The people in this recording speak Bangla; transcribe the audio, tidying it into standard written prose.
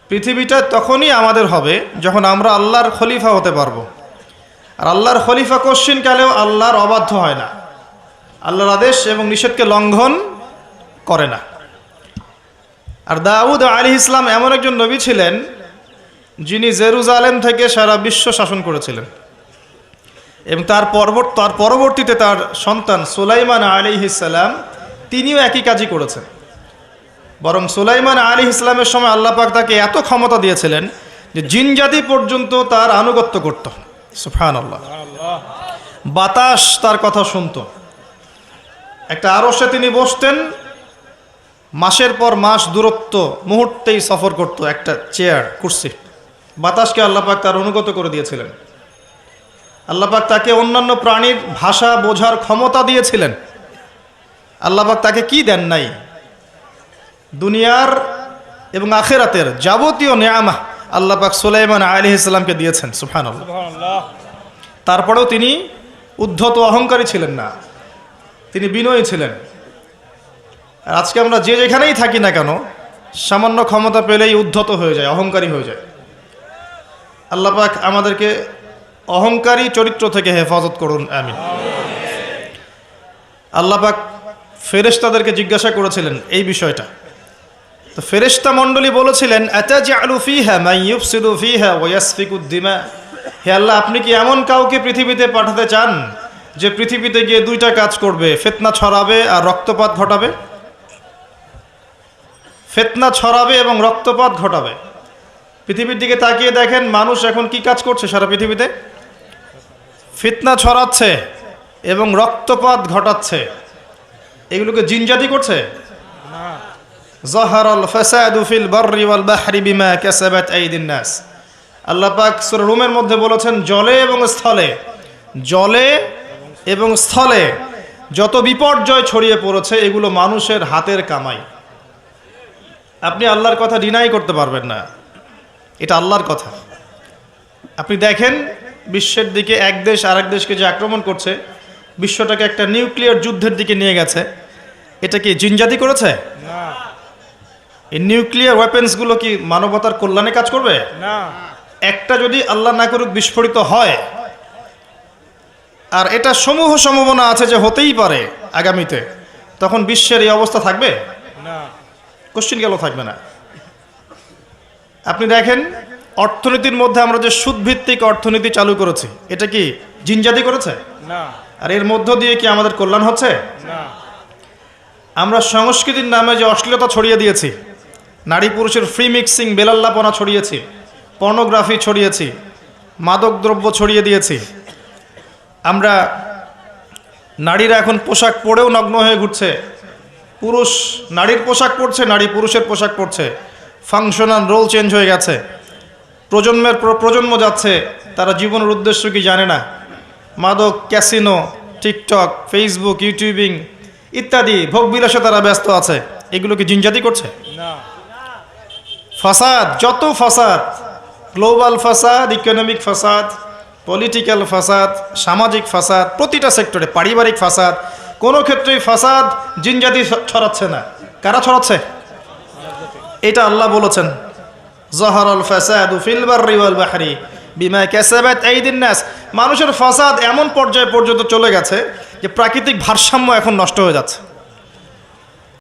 পৃথিবীটা তখনই আমাদের হবে যখন আমরা আল্লাহর খলিফা হতে পারবো। আর আল্লাহর খলিফা কোশ্চিনকালেও আল্লাহর অবাধ্য হয় না, আল্লাহর আদেশ এবং নিষেধকে লঙ্ঘন করে না। আর দাউদ আলাইহিস সালাম এমন একজন নবী ছিলেন যিনি জেরুজালেম থেকে সারা বিশ্ব শাসন করেছিলেন, এবং তার পরবর্তীতে তার সন্তান সুলাইমান আলাইহিস সালাম তিনিও একই কাজই করেছেন। বরং সুলাইমান আলাইহিস সালামের সময় আল্লাহ পাক তাকে এত ক্ষমতা দিয়েছিলেন যে জিনজাতি পর্যন্ত তার আনুগত্য করত। সুবহানাল্লাহ। বাতাস তার কথা শুনত। একটা আরশে তিনি বসতেন, মাসের পর মাস দূরত্ব মুহূর্তেই সফর করত একটা চেয়ার কুরসি। বাতাসকে আল্লাহ পাক তার অনুগত করে দিয়েছিলেন। আল্লাহ পাক তাকে অন্যান্য প্রাণীর ভাষা বোঝার ক্ষমতা দিয়েছিলেন। আল্লাহ পাক তাকে কি দেন নাই? দুনিয়ার এবং আখিরাতের যাবতীয় নেয়ামা আল্লাহ পাক সুলাইমান আলাইহিস সালামকে দিয়েছেন। সুবহানাল্লাহ। তারপরেও তিনি উদ্ধত অহংকারী ছিলেন না, তিনি বিনয়ী ছিলেন। আর আজকে আমরা যে যেখানেই থাকি না কেন, সামান্য ক্ষমতা পেলেই উদ্ধত হয়ে যায়, অহংকারী হয়ে যায়। আল্লাহ পাক আমাদেরকে অহংকারী চরিত্র থেকে হেফাজত করুন, আমিন। আল্লাহ পাক ফেরেশতাদেরকে জিজ্ঞাসা করেছিলেন এই বিষয়টা। তো ফেরেশতা মণ্ডলী বলেছিলেন, আতাজআলু ফীহা মান ইউফসিদু ফীহা ওয়া ইয়াসফিকুদ দিমা। হে আল্লাহ, আপনি কি এমন কাউকে পৃথিবীতে পাঠাতে চান যে পৃথিবীতে গিয়ে দুইটা কাজ করবে, ফিতনা ছড়াবে আর রক্তপাত ঘটাবে? ফিতনা ছড়াবে এবং রক্তপাত ঘটাবে। পৃথিবীর দিকে তাকিয়ে দেখেন, মানুষ এখন কি কাজ করছে সারা পৃথিবীতে? ফিতনা ছড়াচ্ছে এবং রক্তপাত ঘটাচ্ছে। এগুলোকে জিনজাতি করছে? যাহারাল ফাসাদু ফিল বাররি ওয়াল বাহরি বিমা কাসাবাত আইদিন নাস। আল্লাহ পাক সূরা রুমের মধ্যে বলেছেন, জলে এবং স্থলে যত বিপর্যয় ছড়িয়ে পড়েছে এগুলো মানুষের হাতের কামাই। আপনি আল্লাহর কথা ডিনাই করতে পারবেন না, এটা আল্লাহর কথা। আপনি দেখেন বিশ্বের দিকে এক দেশ আরেক দেশকে যে আক্রমণ করছে, বিশ্বটাকে একটা নিউক্লিয়ার যুদ্ধের দিকে নিয়ে গেছে, এটা কি জিনজাতি করেছে? না। এই নিউক্লিয়ার ওয়েপেন্সগুলো কি মানবতার কল্যাণে কাজ করবে? না। একটা যদি আল্লাহ না করুক বিস্ফোরিত হয়, আর এটা সমূহ সম্ভাবনা আছে যে হতেই পারে আগামীতে, তখন বিশ্বের এই অবস্থা থাকবে না? কোশ্চিন গেল থাকবে না। আপনি দেখেন অর্থনীতির মধ্যে আমরা যে সুদভিত্তিক অর্থনীতি চালু করেছি, এটা কি জিনজাতি করেছে? না। আর এর মধ্য দিয়ে কি আমাদের কল্যাণ হচ্ছে? না। আমরা সংস্কৃতির নামে যে অশ্লীলতা ছড়িয়ে দিয়েছি, নারী পুরুষের ফ্রি মিক্সিং বেলাল্লাপনা ছড়িয়েছি, পর্নোগ্রাফি ছড়িয়েছি, মাদকদ্রব্য ছড়িয়ে দিয়েছি। আমরা নারীরা এখন পোশাক পরেও নগ্ন হয়ে ঘুরছে, পুরুষ নারীর পোশাক পরছে, নারী পুরুষের পোশাক পরছে। ফাংশনাল রোল চেঞ্জ হয়ে গেছে। প্রজন্মের প্রজন্ম যাচ্ছে, তারা জীবনের উদ্দেশ্য কি জানে না। মাদক, ক্যাসিনো, টিকটক, ফেসবুক, ইউটিউবিং ইত্যাদি ভোগবিলাসে তারা ব্যস্ত আছে। এগুলো কি জিনজাতি করছে? না। ফাসাদ, যত ফাসাদ, গ্লোবাল ফাসাদ, ইকোনমিক ফাসাদ, পলিটিক্যাল ফাসাদ, সামাজিক ফাসাদ, প্রতিটা সেক্টরে পারিবারিক ফাসাদ, কোনো ক্ষেত্রেই ফাসাদ জিনজাতি ছড়াচ্ছে না। কারা ছড়াচ্ছে? এটা আল্লাহ বলেছেন, যাহারাল ফাসাদু ফিল বাররি ওয়াল বাহরি বিমা কাসাবাত আইদিন নাস। মানুষের ফাসাদ এমন পর্যায়ে পর্যন্ত চলে গেছে যে প্রাকৃতিক ভারসাম্য এখন নষ্ট হয়ে যাচ্ছে।